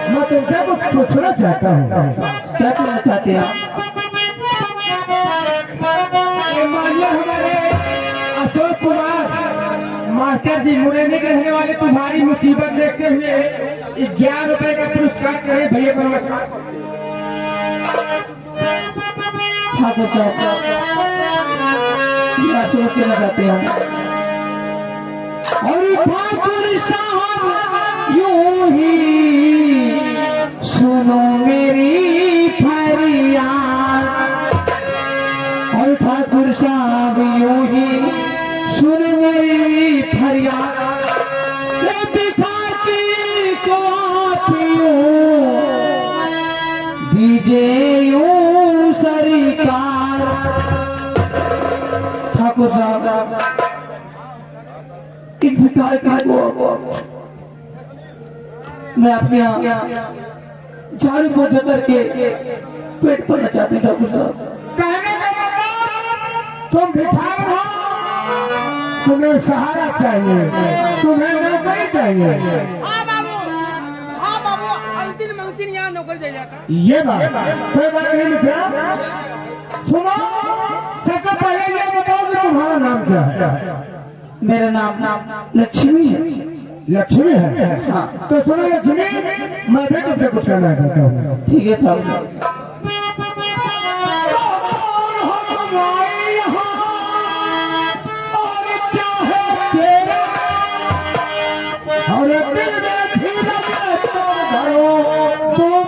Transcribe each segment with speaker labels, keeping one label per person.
Speaker 1: मैं तुमसे कुछ पूछना चाहता हूँ।
Speaker 2: क्या करना चाहते हैं?
Speaker 1: मानिए हमारे अशोक कुमार मास्टर जी मुरैना के रहने वाले तुम्हारी मुसीबत देखते हुए 11 रुपए का पुरस्कार करे भैया को नमस्कार।
Speaker 2: ठाकुर साहब क्या सोचना चाहते हैं?
Speaker 1: और ठाकुर साहब यूं ही सुनो मेरी फरियाद। और ठाकुर साहब यूं ही सुनो मेरी फरियाद। भिखारी को आप यूं दीजिए यूं सरकार। ठाकुर साहब इन भिखारी को मैं अपने यहाँ झाड़ू पोछा करके पेट भरना चाहती हूँ। ठाकुर साहब कहने का मतलब तुम भिखारी हो, तुम्हें सहारा चाहिए, तुम्हें नौकरी चाहिए।
Speaker 3: हाँ बाबू अंतिम मंगतिन यहाँ नौकरी दे जाता।
Speaker 1: ये बात कोई बात नहीं लिखा। सुनो सबसे पहले ये बताओ कि तुम्हारा नाम क्या है?
Speaker 2: मेरा नाम लक्ष्मी है।
Speaker 1: लक्ष्मी है? हाँ। तो सुनो लक्ष्मी, मैं भी तुमसे कुछ कहना चाहता हूँ।
Speaker 2: ठीक है साहब।
Speaker 1: और दिल में भी लगे तुम धरो, तुम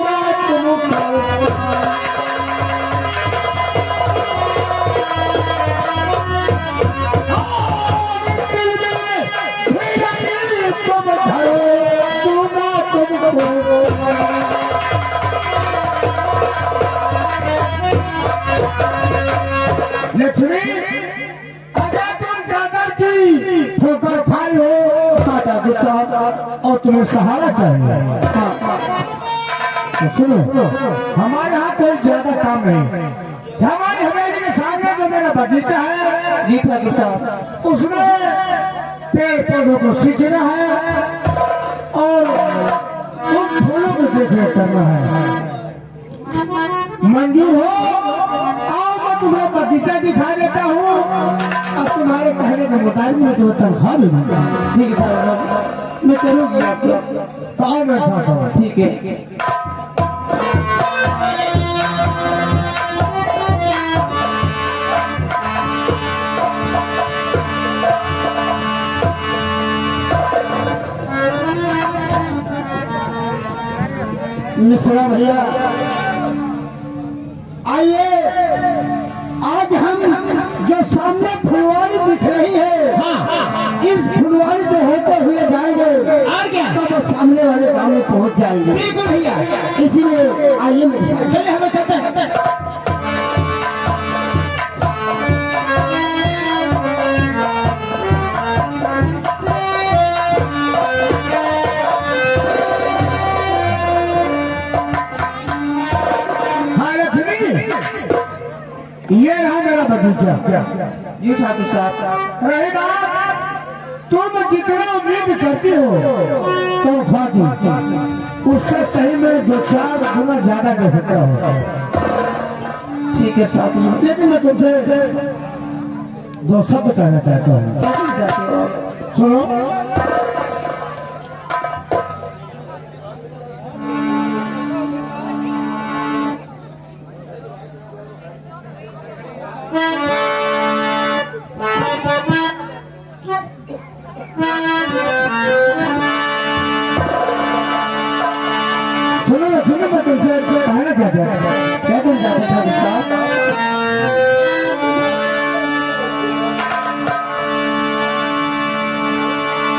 Speaker 1: लक्ष्मी अगर तुम दादा की ठोकर खाई हो टाटा गुस्सा और तुम्हें सहारा चाहिए। तो सुनो हमारे यहाँ कोई ज्यादा काम नहीं। हमारी हवेली के सामने जो मेरा बगीचा है
Speaker 2: जी ठाकुर साहब,
Speaker 1: उसमें पेड़ पौधों को सींचना है और उन फूलों को देखरेख करना है। मंजूर हो? आओ मैं तुम्हें बगीचा दिखा देता हूँ और तुम्हारे कहने के मुताबिक मैं तुम्हें तनख्वाह भी दूंगा।
Speaker 2: ठीक है साहब, मैं करूँगी आपको।
Speaker 1: तो आओ मैं साथ हूँ।
Speaker 2: ठीक है।
Speaker 1: मिश्रा भैया आइए, आज हम जो सामने फुलवारी दिख रही है, इस फुलवारी से होते हुए जाएंगे और क्या तब सामने वाले गाँव में पहुंच जाएंगे। बिल्कुल भैया, इसीलिए आइए मेरे साथ। चलिए हमें चलते हैं। ये रहा मेरा बगीचा।
Speaker 2: जी ठाकुर साहब।
Speaker 1: रही बात तुम जितना उम्मीद करती हो तनख्वाह की, उससे कहीं में 2-4 गुना ज्यादा दे सकता हूँ।
Speaker 2: ठीक है साहब,
Speaker 1: लेकिन मैं तुमसे 2 शब्द कहना चाहता हूँ। सुनो सुनो मैं तुमसे कहना चाहता हूँ।
Speaker 2: क्या बोल जाते ठाकुर साहब?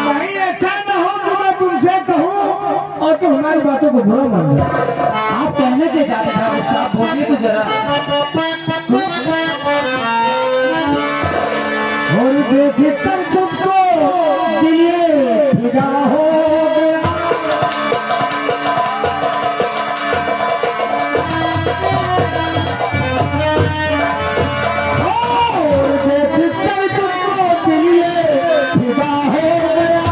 Speaker 1: कहीं ऐसा न हो कि मैं तुमसे कहूँ और तुम हमारी बातों को बुरा मान लो।
Speaker 2: आप कहने के जाते ठाकुर साहब, बोलिए तो जरा।
Speaker 1: और देख कर तुझको दिए फिदा हो गया। और देख कर तुझको दिए फिदा हो गया।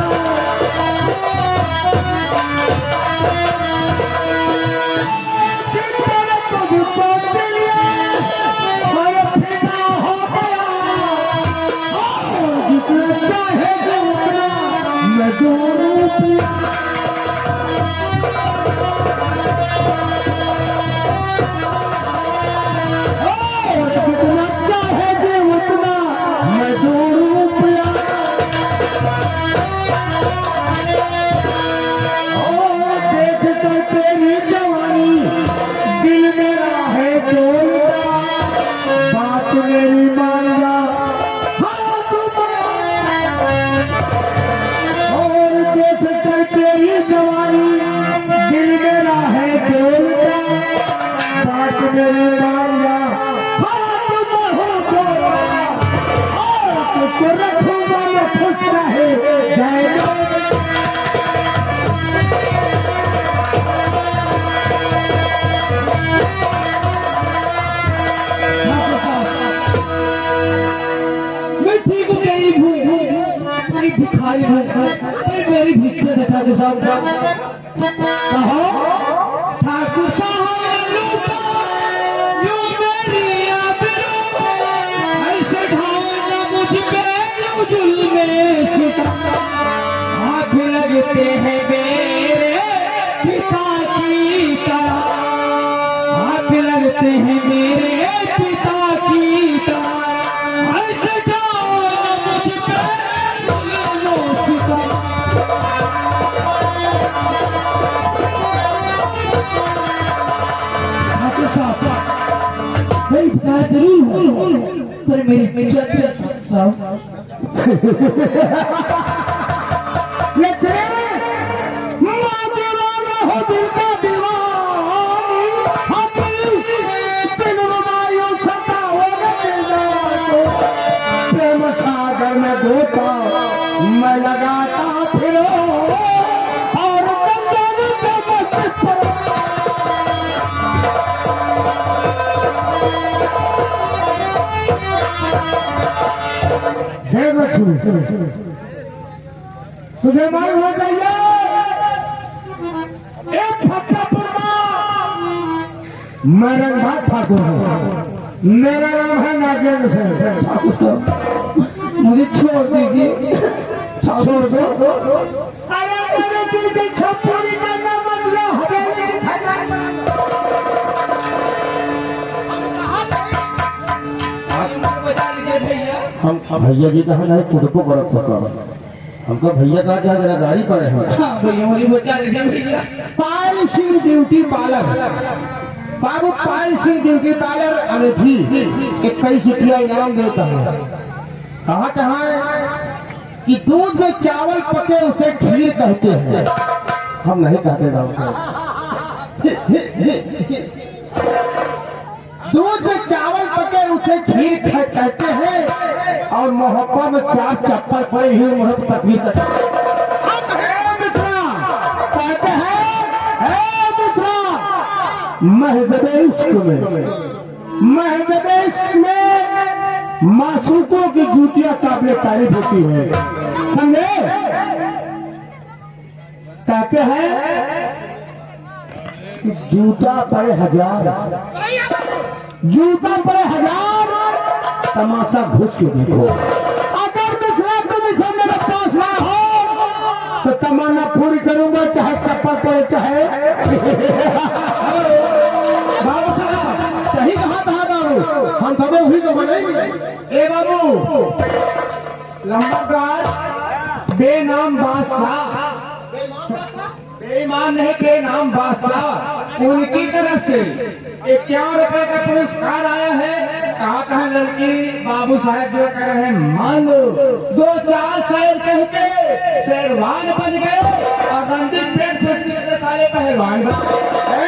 Speaker 2: एक भिखारी हूँ, मेरी भिक्षा दे ठाकुर साहब।
Speaker 1: कहो
Speaker 2: ठाकुर साहब ने लूटा यूं मेरी आबरू, ऐसे ढाया मुझ पे यूं जुल्मे सितम। हाथ लगते हैं मेरे पिता की तरह, हाथ लगते हैं मेरे पिता की तरह, ऐसे ढाया मुझ पे जुल्मे सितम। मेरी भिखारी जरूर हूँ, पर मेरी साहब
Speaker 1: प्रेम सागर में गोता मैं लगाता फिरो और कंगन पे मत पड़ो। तुझे मालूम हो जाइए एक फतेहपुर का मैं रंगभाग ठाकुर हूँ, मेरा नाम है नागेंद्र सिंह।
Speaker 2: ठाकुर साहब मुझे छोड़ दीजिए,
Speaker 1: छोड़ दो। अरे मेरे दिल की इच्छा पूरी करना मतलब हवेली की ठंडा।
Speaker 2: आप बचा लीजिए भैया।
Speaker 1: हम भैया जी कहा नहीं खुद को गलत होता हमको भैया कहा क्या जरा गाड़ी पर है।
Speaker 2: हाँ भैया मुझे बचा लीजिए भैया।
Speaker 1: पायल सिंह ब्यूटी पार्लर, बाबू पायल सिंह ब्यूटी पार्लर अमेठी 21 रुपया इनाम देता है। कहा कि दूध में चावल पके उसे खीर कहते हैं, हम नहीं कहते ना उसे। दूध में चावल पके उसे खीर कहते हैं, और मोहब्बत में 4 चप्पल पड़ी हुई मोहब्बत तकलीफ कहते हैं महज़बे इश्क में मासूकों की जूतियां काबिल तारीफ होती है, समझे। कहते हैं कि जूता पड़े 1000, जूता पड़े 1000, तमाशा घुस के देखो। अगर दूसरा तुम मेरे पास ना हो तो तमन्ना पूरी करूंगा, चाहे चप्पल पड़े चाहे। बाबू साहब सही कहा था बाबू, हम तबे हुई तो बनेंगे।
Speaker 2: ए बाबू लंबागार बेनाम बादशाह, बेईमान नहीं बेनाम बादशाह, उनकी तरफ से 51 रुपए का पुरस्कार आया है। कहा लड़की बाबू साहब जो कर रहे हैं मान लो, 2-4 शेर कहते शेरवान बन गए और रणदीप पेट से सारे पहलवान बन गए।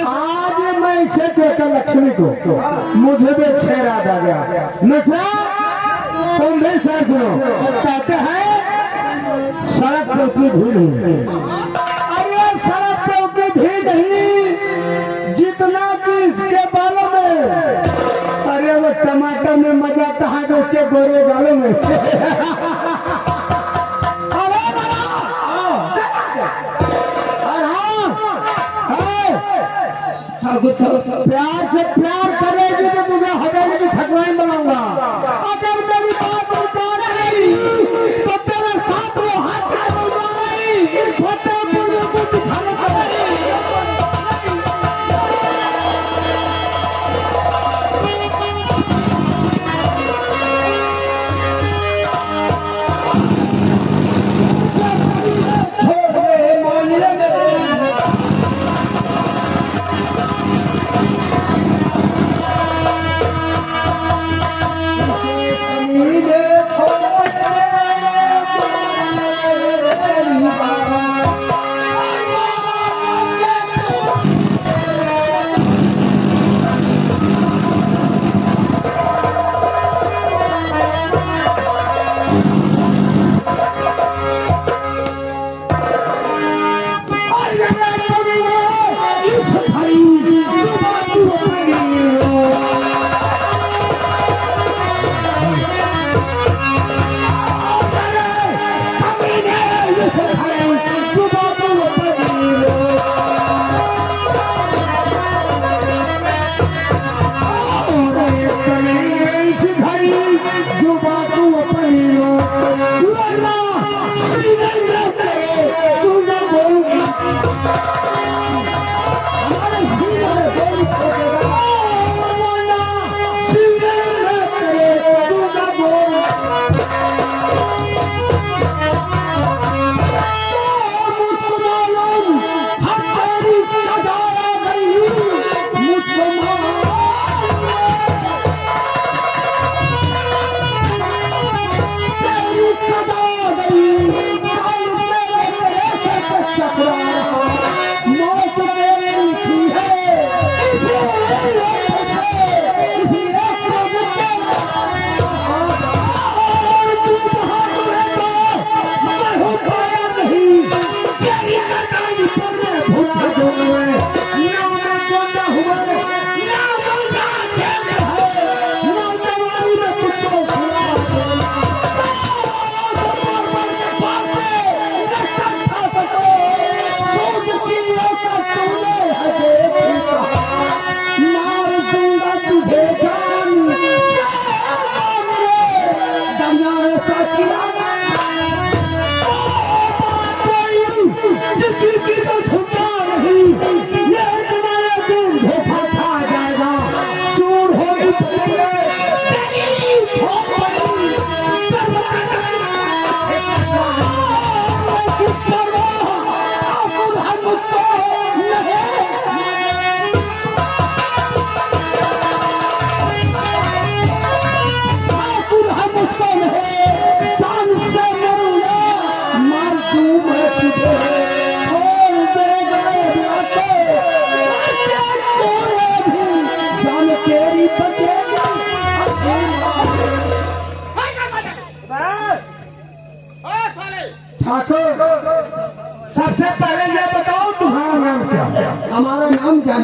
Speaker 1: आज मैं इसे देखा लक्ष्मी को, मुझे भी एक शेर याद आ गया। नशा तुम भी शेर सुनो। कहते हैं सड़क पे उतनी भीड़ नहीं, अरे सड़क पे उतनी भीड़ नहीं जितना कि इसके बालों में। अरे वो टमाटर में मजा कहाँ तो उसके गोरे बालों में। प्यार से प्यार करेगी तो तुझे हवेली की ठकुराई बनाऊंगा। अगर मेरी बात उतार गई तो तेरे साथ वो हाथ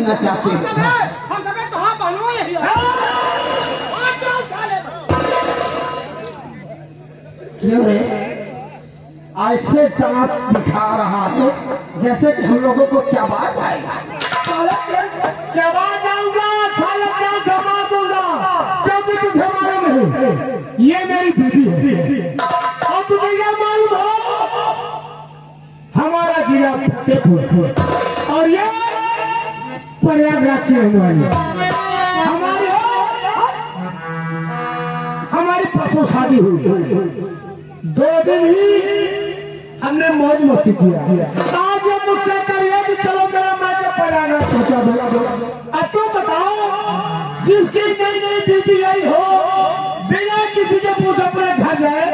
Speaker 1: जानना चाहते
Speaker 3: हम
Speaker 1: हैं।
Speaker 3: कहे कहाँ बनो यही
Speaker 1: क्यों रे ऐसे दांत दिखा रहा है जैसे कि हम लोगों को क्या बात आएगा।
Speaker 2: चबा जाऊंगा, साला क्या चबा दूंगा, जब भी तुझे मालूम नहीं ये मेरी बीवी है। और तुझे ये मालूम हो हमारा जिला फतेहपुर और ये प्रयागराज की रहने वाली हमारी परसों शादी हुई, 2 दिन ही हमने मौज मस्ती किया। आज ये मुझसे करिए कि चलो मेरा मायके प्रयागराज पहुंचा दो। अब तुम बताओ जिसकी नई नई बीबी आई हो बिना किसी के पूछ अपने घर जाए,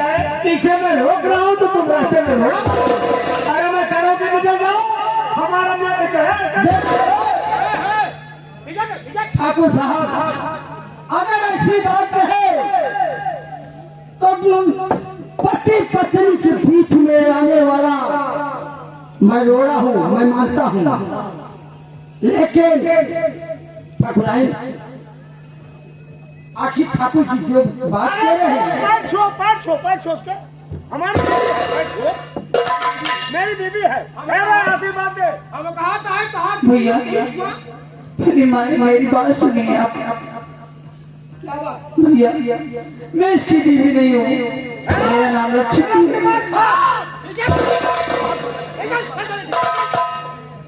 Speaker 2: इसे मैं रोक रहा हूँ तो तुम रास्ते में रोक। अरे मैं कह रहा हूँ कि मुझे जाओ, हमारा मायके जो है।
Speaker 1: ठाकुर साहब अगर ऐसी बात है तो पति पत्नी के बीच में आने वाला मैं रोड़ा हूँ, मैं मानता हूँ, लेकिन ठाकुराई आखिर ठाकुर जी जो बात कह रहे हैं
Speaker 3: पैर छो उसके हमारी मेरी बीवी है, मेरा आशीर्वाद दे। अब कहा
Speaker 1: भैया मेरी बात सुनिए आप। भैया मैं इसकी बीवी नहीं हूँ, मेरा नाम लक्ष्मी है।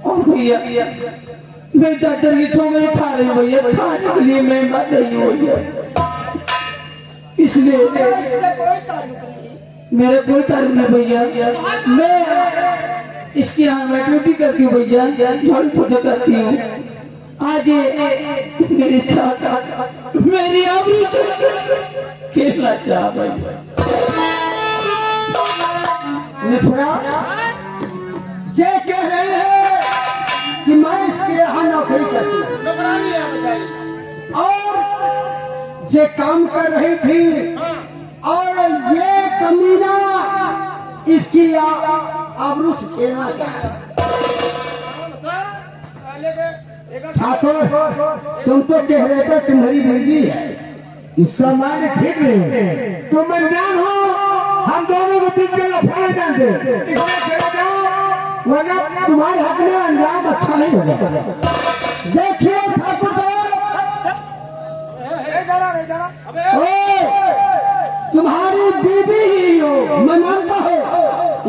Speaker 1: और भैया मैं डॉक्टर की तो मैं खा रही हूँ भैया, खाने के लिए मैं मर रही हूँ भैया, इसलिए मेरा कोई तारुण नहीं भैया। मैं इसके यहाँ मैं ड्यूटी करती हूँ भैया, झाड़ू पोछा करती हूँ। आज ये मेरे साथ मेरी आबरू से खेलना चाह भैया। ये कह रहे हैं कि मैं इसके यहाँ नौकरी करती हूँ और ये काम कर रही थी और ये कमीना इसकी आबरू से खेलना चाह रहा। ठाकुर तुम तो कह रहे थे तुम्हारी बीवी है,
Speaker 2: इसका मान ठीक नहीं, तुम अनजान हो, हम दोनों को बीच में लफड़ा जानते, इसलिए चले जाओ वरना तुम्हारे हक में अंजाम अच्छा नहीं होगा।
Speaker 1: देखिए ठाकुर तुम्हारी बीवी ही हो मैं मानता हूँ,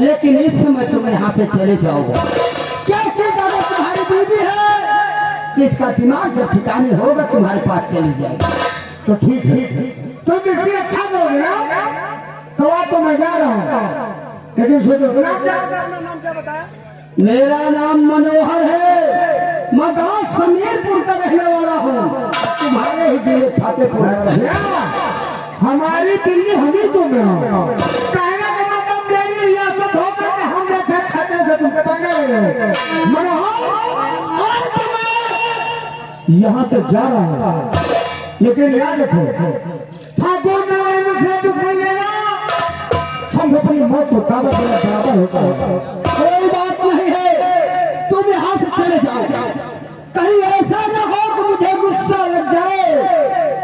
Speaker 1: लेकिन इस समय तुम यहाँ से चले जाओगे। क्या दादा तुम्हारी बीवी है कि इसका दिमाग जब ठिकाने होगा तुम्हारे पास चली जाएगी।
Speaker 2: तो ठीक है, तुम इसलिए अच्छा करोगे ना, तो आज तो मैं जा रहा हूँ, लेकिन सोचो
Speaker 3: नाम क्या बताया?
Speaker 1: मेरा नाम मनोहर है, मैं गाँव समीरपुर का रहने वाला हूँ, तुम्हारे ही दिल फतेहपुर।
Speaker 2: हमारी दिल्ली हम ही तुम में हो, कहने का मतलब मेरी रियासत होकर के हम जैसे छाते से तुम टंगे हुए मनोहर, और यहाँ से जा रहा हूँ, लेकिन याद रखो ठाकुर नारायण से दुख नहीं लेना, हम अपनी मौत को काबा करना बराबर होता है।
Speaker 1: कोई बात नहीं है, तुम यहाँ से चले जाओ, कहीं ऐसा न हो कि मुझे गुस्सा लग जाए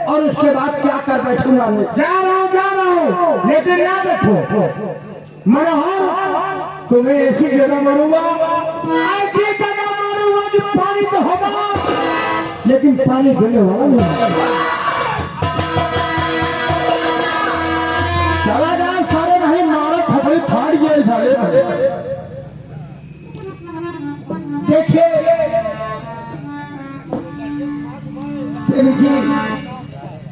Speaker 1: और उसके बाद क्या कर बैठूंगा मैं।
Speaker 2: जा रहा हूँ, लेकिन याद रखो मनोहर तुम्हें ऐसी जगह मारूंगा, ऐसी जगह मारूंगा जो पानी तो होगा लेकिन पानी देने वाला नहीं।
Speaker 1: चला जाए सारे नहीं मारा खबरें फाड़ गए सारे। देखिए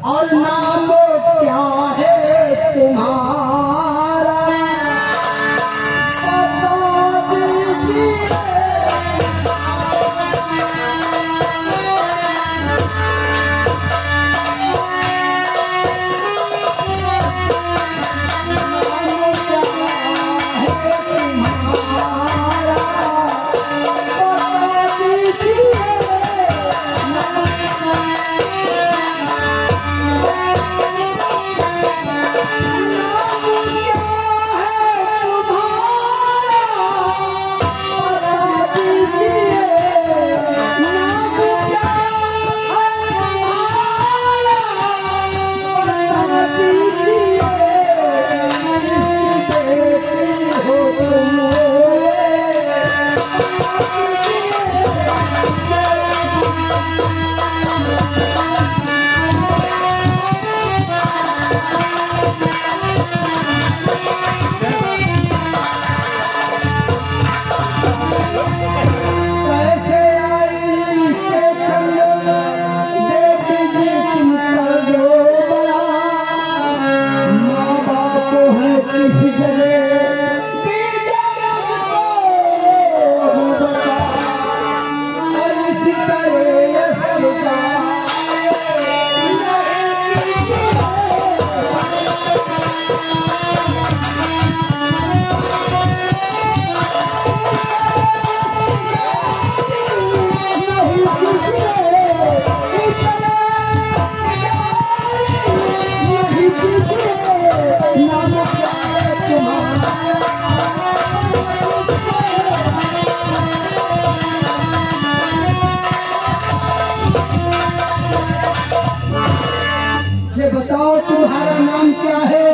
Speaker 1: और नाम क्या है तुम्हारा बता दीजिए। ये बताओ तुम्हारा नाम क्या है,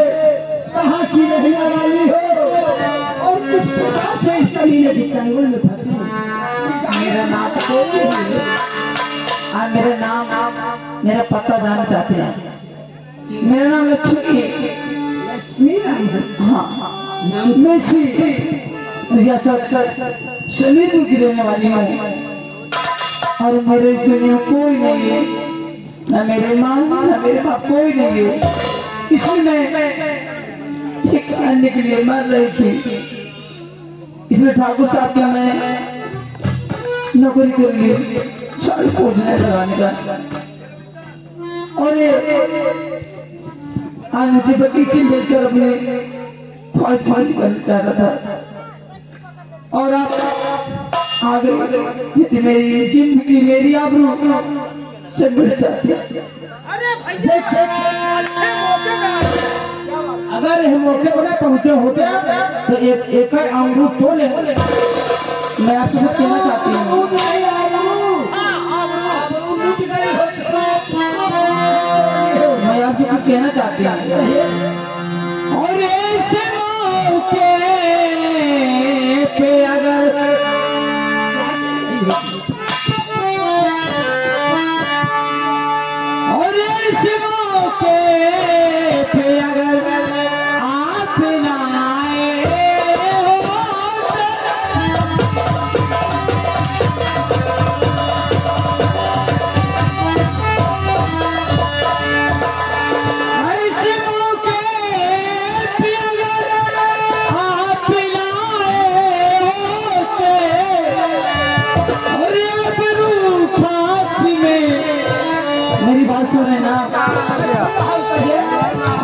Speaker 1: कहाँ की रहने वाली हो और किस प्रकार से इस कमीने की चंगुल में फंसी?
Speaker 4: मेरा नाम तो नहीं है। आप मेरा नाम मेरा पता जानना चाहते हैं? मेरा नाम लक्ष्मी है।
Speaker 1: लक्ष्मी नाम है?
Speaker 4: हाँ,
Speaker 1: नाम
Speaker 4: मैं रियासत समीरपुर की रहने वाली हूँ और मेरे इस दुनिया में कोई नहीं है, न मेरे माँ न मेरे बाप, कोई नहीं है। इसलिए मैं एक अन्य के लिए मर रही थी, इसलिए ठाकुर साहब का मैं नौकरी के लिए साड़ी पोछने लगाने का और आज मुझे बगीचे में बैठकर अपने ख्वाहिश पूरी करना चाहता था और आप आगे यदि मेरी जिंदगी मेरी आबरू से मिल जाती।
Speaker 3: अरे भैया अच्छे मौके पे आ गए। क्या बात है?
Speaker 1: अगर ये मौके पर पहुंचे होते तो एक अंगूर तो ले।
Speaker 4: मैं आपसे कुछ कहना चाहती हूँ। मैं आपसे कुछ कहना चाहती हूँ। और ऐसे मौके पे अगर और ऐसे मौके पे अगर आप ना आए हो ऐसे मौके पे अगर आप ना आए होते और आप रूप में मेरी बात सुने ना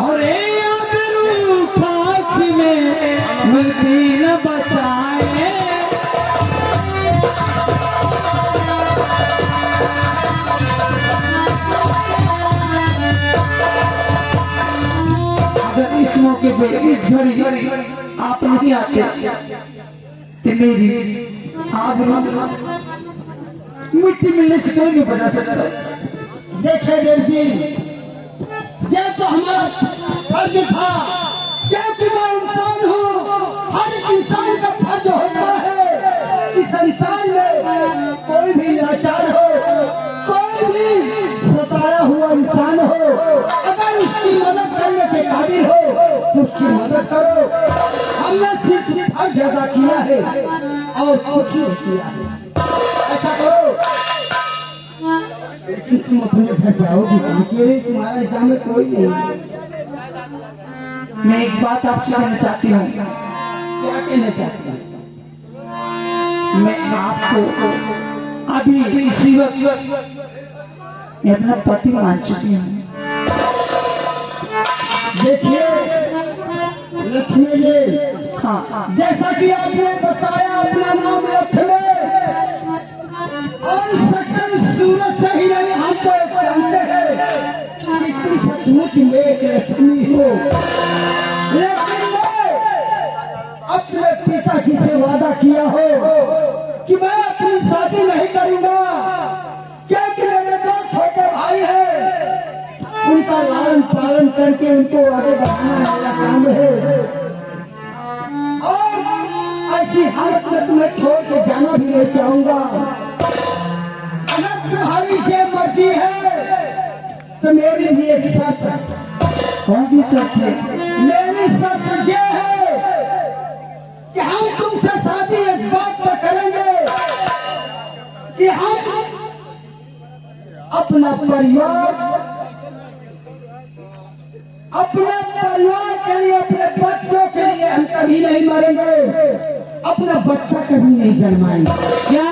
Speaker 4: और रूप में मिलती न बचाए अगर इस मौके पे इस घड़ी आप नहीं आते तो मेरी आप मिट्टी मिलने से कोई नहीं बचा सकता।
Speaker 1: देखे देव जी, ये तो हमारा फर्ज था, क्योंकि मैं इंसान हूँ। हर एक इंसान का फर्ज होता है कि संसार में कोई भी लाचार हो, कोई भी सताया हुआ इंसान हो, अगर उसकी मदद करने के काबिल हो तो उसकी मदद करो। हमने सिर्फ फर्ज अदा किया है और कुछ नहीं किया है, ऐसा करो। लेकिन तुम अपने घर जाओगी क्योंकि तुम्हारा एग्जाम में कोई नहीं है।
Speaker 4: मैं एक बात आपसे कहना चाहती हूँ।
Speaker 1: क्या कहना चाहती हूँ?
Speaker 4: मैं आपको अभी इसी वक्त मैं अपना पति मान चुकी हूँ।
Speaker 1: देखिए लक्ष्मी जी,
Speaker 4: हाँ,
Speaker 1: जैसा कि आपने बताया अपना नाम लक्ष्मी और सकल सूरत से ही नहीं हम तो जानते हैं कि तुम सचमुच में एक लक्ष्मी हो। लेकिन मैं अपने पिताजी से वादा किया हो कि मैं अपनी शादी नहीं करूंगा, क्योंकि मेरे दो छोटे भाई हैं, उनका लालन पालन करके उनको आगे बढ़ाना मेरा काम है और ऐसी हालत में तुम्हें छोड़ के जाना भी नहीं चाहूंगा। अगर तुम्हारी ये मर्जी है तो मेरी भी एक शर्त है।
Speaker 4: कौन सी शर्त है?
Speaker 1: मेरी शर्त ये है कि हम तुमसे शादी एक बात तो करेंगे कि हम अपना परिवार के लिए, अपने बच्चों के लिए हम कभी नहीं मरेंगे, अपना बच्चा कभी नहीं जन्माएंगे।
Speaker 4: क्या